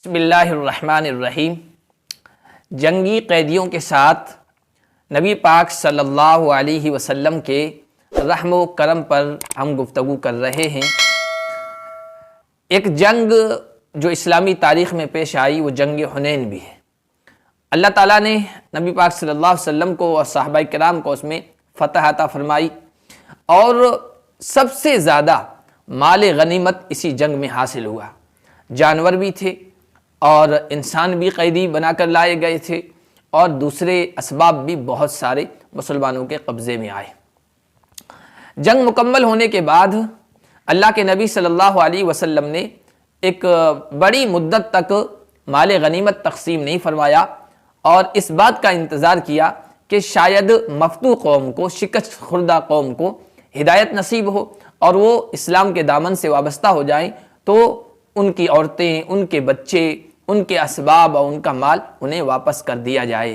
بسم اللہ الرحمن الرحیم۔ جنگی قیدیوں کے ساتھ نبی پاک صلی اللہ علیہ وسلم کے رحم و کرم پر ہم گفتگو کر رہے ہیں۔ ایک جنگ جو اسلامی تاریخ میں پیش آئی وہ جنگ حنین بھی ہے۔ اللہ تعالیٰ نے نبی پاک صلی اللہ علیہ وسلم کو اور صحابہ کرام کو اس میں فتح عطا فرمائی، اور سب سے زیادہ مال غنیمت اسی جنگ میں حاصل ہوا۔ جانور بھی تھے اور انسان بھی قیدی بنا کر لائے گئے تھے، اور دوسرے اسباب بھی بہت سارے مسلمانوں کے قبضے میں آئے۔ جنگ مکمل ہونے کے بعد اللہ کے نبی صلی اللہ علیہ وسلم نے ایک بڑی مدت تک مال غنیمت تقسیم نہیں فرمایا، اور اس بات کا انتظار کیا کہ شاید مفتوح قوم کو، شکست خوردہ قوم کو ہدایت نصیب ہو اور وہ اسلام کے دامن سے وابستہ ہو جائیں، تو ان کی عورتیں، ان کے بچے، ان کے اسباب اور ان کا مال انہیں واپس کر دیا جائے۔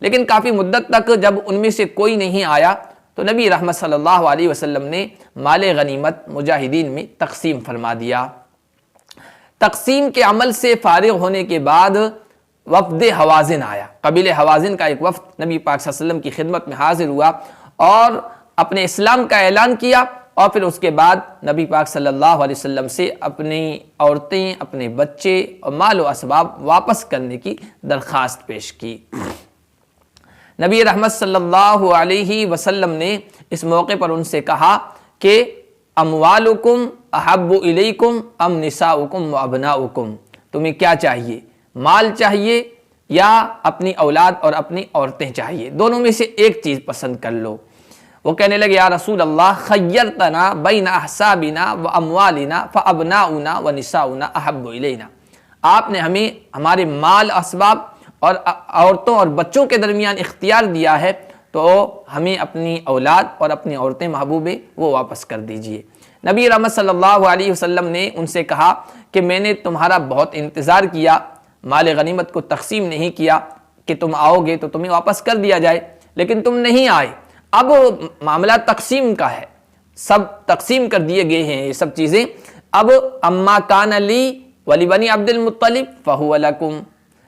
لیکن کافی مدت تک جب ان میں سے کوئی نہیں آیا تو نبی رحمت صلی اللہ علیہ وسلم نے مال غنیمت مجاہدین میں تقسیم فرما دیا۔ تقسیم کے عمل سے فارغ ہونے کے بعد وفد حوازن آیا۔ قبیلہ حوازن کا ایک وفد نبی پاک صلی اللہ علیہ وسلم کی خدمت میں حاضر ہوا اور اپنے اسلام کا اعلان کیا، اور پھر اس کے بعد نبی پاک صلی اللہ علیہ وسلم سے اپنی عورتیں، اپنے بچے اور مال و اسباب واپس کرنے کی درخواست پیش کی۔ نبی رحمت صلی اللہ علیہ وسلم نے اس موقع پر ان سے کہا کہ اموالکم احب الیکم ام نساؤکم و ابناؤکم، تمہیں کیا چاہیے؟ مال چاہیے یا اپنی اولاد اور اپنی عورتیں چاہیے؟ دونوں میں سے ایک چیز پسند کر لو۔ وہ کہنے لگے یا رسول اللہ خیرتنا بین احسابنا و اموالنا فابناؤنا و نساؤنا احب الینا، آپ نے ہمیں ہمارے مال، اسباب اور عورتوں اور بچوں کے درمیان اختیار دیا ہے، تو ہمیں اپنی اولاد اور اپنی عورتیں محبوب ہیں، وہ واپس کر دیجئے۔ نبی رحمت صلی اللہ علیہ وسلم نے ان سے کہا کہ میں نے تمہارا بہت انتظار کیا، مال غنیمت کو تقسیم نہیں کیا کہ تم آؤ گے تو تمہیں واپس کر دیا جائے، لیکن تم نہیں آئے۔ اب معاملہ تقسیم کا ہے، سب تقسیم کر دیے گئے ہیں یہ سب چیزیں۔ اب اما کان لی ولی بنی عبد المطلب فہو لکم،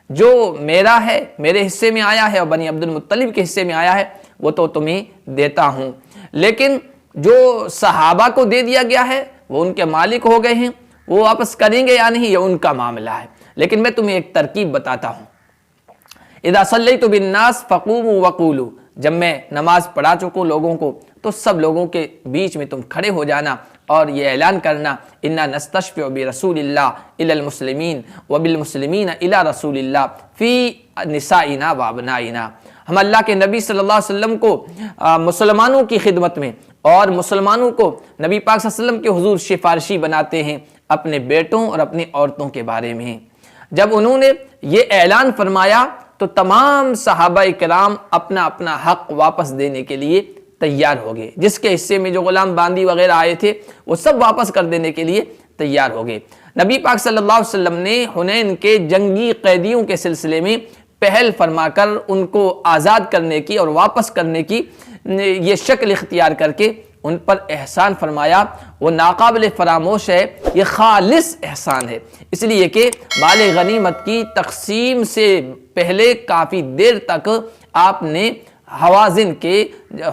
جو میرا ہے، میرے حصے میں آیا ہے اور بنی عبد المطلب کے حصے میں آیا ہے وہ تو تمہیں دیتا ہوں، لیکن جو صحابہ کو دے دیا گیا ہے وہ ان کے مالک ہو گئے ہیں، وہ واپس کریں گے یا نہیں یہ ان کا معاملہ ہے۔ لیکن میں تمہیں ایک ترکیب بتاتا ہوں۔ اذا صلیت بالناس فقوموا وقولوا، جب میں نماز پڑھا چکوں لوگوں کو تو سب لوگوں کے بیچ میں تم کھڑے ہو جانا اور یہ اعلان کرنا انا نستشفع برسول اللہ الی المسلمین وبالمسلمین الی رسول اللہ فی نسائنا وابنائنا، ہم اللہ کے نبی صلی اللہ علیہ وسلم کو مسلمانوں کی خدمت میں اور مسلمانوں کو نبی پاک صلی اللہ علیہ وسلم کے حضور سفارشی بناتے ہیں اپنے بیٹوں اور اپنی عورتوں کے بارے میں۔ جب انہوں نے یہ اعلان فرمایا تو تمام صحابہ کرام اپنا اپنا حق واپس دینے کے لیے تیار ہو گئے۔ جس کے حصے میں جو غلام باندی وغیرہ آئے تھے وہ سب واپس کر دینے کے لیے تیار ہو گئے۔ نبی پاک صلی اللہ علیہ وسلم نے حنین کے جنگی قیدیوں کے سلسلے میں پہل فرما کر ان کو آزاد کرنے کی اور واپس کرنے کی یہ شکل اختیار کر کے ان پر احسان فرمایا۔ وہ ناقابل فراموش ہے، یہ خالص احسان ہے، اس لیے کہ مال غنیمت کی تقسیم سے پہلے کافی دیر تک آپ نے حوازن کے،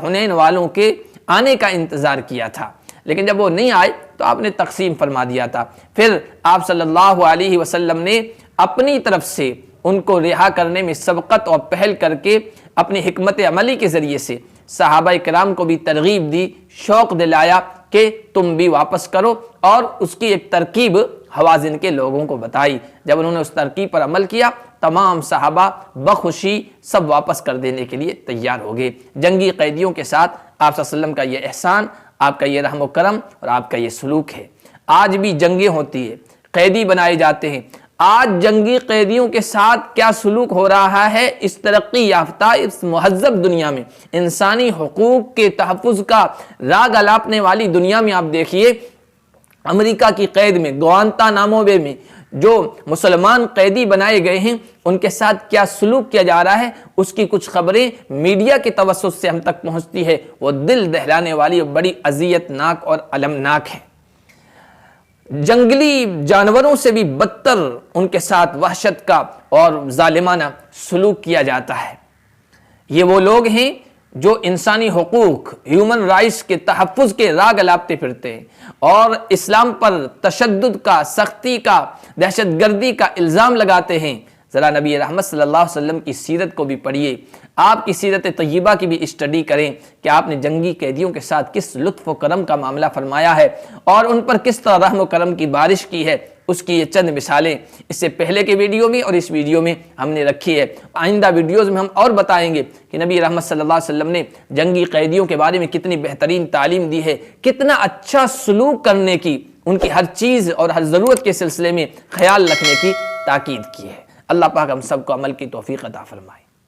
حنین والوں کے آنے کا انتظار کیا تھا، لیکن جب وہ نہیں آئے تو آپ نے تقسیم فرما دیا تھا۔ پھر آپ صلی اللہ علیہ وسلم نے اپنی طرف سے ان کو رہا کرنے میں سبقت اور پہل کر کے اپنی حکمت عملی کے ذریعے سے صحابہ کرام کو بھی ترغیب دی، شوق دلایا کہ تم بھی واپس کرو، اور اس کی ایک ترکیب حوازن کے لوگوں کو بتائی۔ جب انہوں نے اس ترکیب پر عمل کیا تمام صحابہ بخوشی سب واپس کر دینے کے لیے تیار ہو گئے۔ جنگی قیدیوں کے ساتھ آپ صلی اللہ علیہ وسلم کا یہ احسان، آپ کا یہ رحم و کرم اور آپ کا یہ سلوک ہے۔ آج بھی جنگیں ہوتی ہیں، قیدی بنائے جاتے ہیں۔ آج جنگی قیدیوں کے ساتھ کیا سلوک ہو رہا ہے اس ترقی یافتہ، اس مہذب دنیا میں، انسانی حقوق کے تحفظ کا راگ الاپنے والی دنیا میں آپ دیکھیے، امریکہ کی قید میں، گوانتانامو بے میں جو مسلمان قیدی بنائے گئے ہیں ان کے ساتھ کیا سلوک کیا جا رہا ہے، اس کی کچھ خبریں میڈیا کے توسط سے ہم تک پہنچتی ہے، وہ دل دہلانے والی اور بڑی اذیت ناک اور المناک ہیں۔ جنگلی جانوروں سے بھی بدتر ان کے ساتھ وحشت کا اور ظالمانہ سلوک کیا جاتا ہے۔ یہ وہ لوگ ہیں جو انسانی حقوق، ہیومن رائٹس کے تحفظ کے راگ الاپتے پھرتے ہیں اور اسلام پر تشدد کا، سختی کا، دہشت گردی کا الزام لگاتے ہیں۔ ذرا نبی رحمت صلی اللہ علیہ وسلم کی سیرت کو بھی پڑھیے، آپ کی سیرت طیبہ کی بھی اسٹڈی کریں کہ آپ نے جنگی قیدیوں کے ساتھ کس لطف و کرم کا معاملہ فرمایا ہے اور ان پر کس طرح رحم و کرم کی بارش کی ہے۔ اس کی یہ چند مثالیں اس سے پہلے کے ویڈیو میں اور اس ویڈیو میں ہم نے رکھی ہے۔ آئندہ ویڈیوز میں ہم اور بتائیں گے کہ نبی رحمت صلی اللہ علیہ وسلم نے جنگی قیدیوں کے بارے میں کتنی بہترین تعلیم دی ہے، کتنا اچھا سلوک کرنے کی، ان کی ہر چیز اور ہر ضرورت کے سلسلے میں خیال رکھنے کی تاکید کی ہے۔ اللہ پاک ہم سب کو عمل کی توفیق عطا فرمائے۔